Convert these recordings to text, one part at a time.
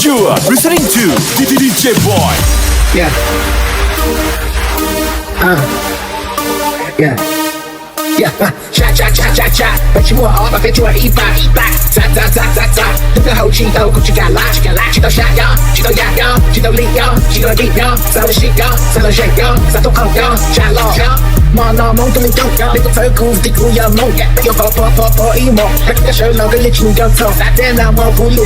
You are listening to DJ Boy. Yeah. Yeah. Yeah. Cha cha cha cha cha， 本期末熬把飞出了100，砸砸砸砸砸，整个后期都空气感拉，去到下腰，去到压腰，去到力腰，去到力腰，撒到西腰，撒到人腰，撒到后腰，下落。麻辣梦都没用，那个头骨的骨要弄，又跑一摸，那个手老跟力气要痛，在那模糊烈，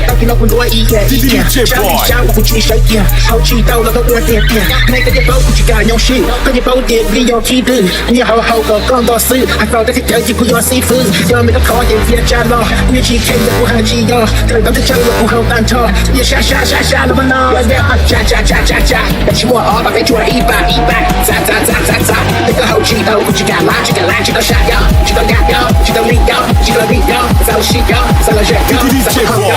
到底脑回多一点，小一下我不去谁点，后期到了都我点，那个也包不去干用心，那也包点利用体力，你好个讲到死，还早在条件不要师傅，要每个考验别加了，乐器看着不很激动，等到这讲了不好单头，也下了吧呢，加，本期末熬把飞出了100，砸，那个后期都不去干拉，去到下腰，去到压腰，去到力腰，去到力腰，撒到西腰，撒到人腰，撒到后腰。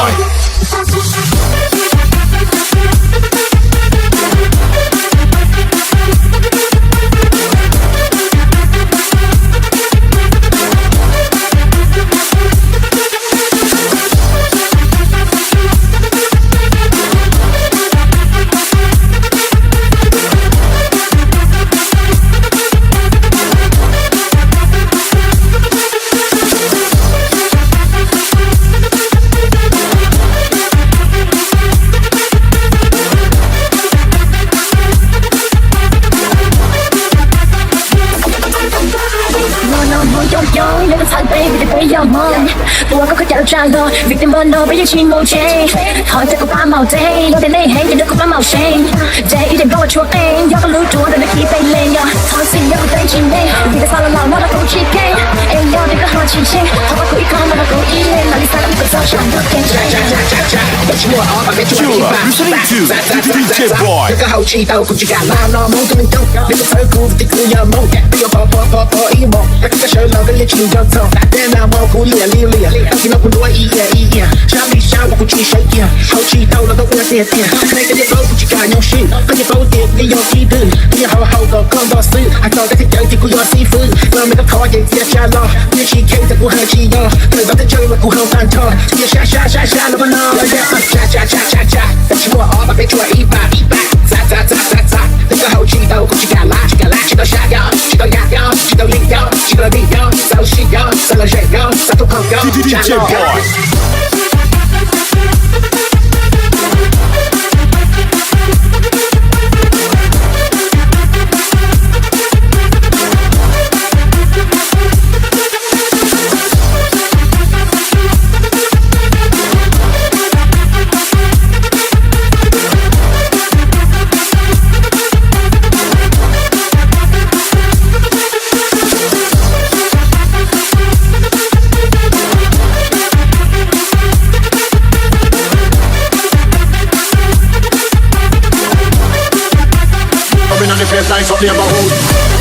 我個有賺到，別定問我不要錢冇錢，開這個把矛釘，我哋呢起見到個把矛聲，這一定幫我錯定，有個路途我哋可以被領呀，台前有個對前面，別得沙拉鬧我哋好刺激，哎呀這個好刺激，頭髮故意看我哋故意，哪裡沙拉個早上都驚喜。本期末熬把飛出了100，砸，那個後期都空氣感，麻辣夢都沒動，那個頭骨的骨要夢，又跑一摸，那個手老跟力氣要痛，在那模糊烈，到底腦回多一點，小一下我不去誰點，後期到了都我點，那個也都不去干用心，那也包點利用體力，你好個講到死，還早在條件不要師傅，讓每個考驗別加了，樂器看着不很激動，等到這就了不好單頭，也下了吧呢，加，本期末熬把飛出了100，砸，那個後期都空氣感拉，去到下腰，去到壓腰，去到力腰，去到力腰，撒到西腰，撒到人腰，撒到後腰，下落。Place up neighborhood.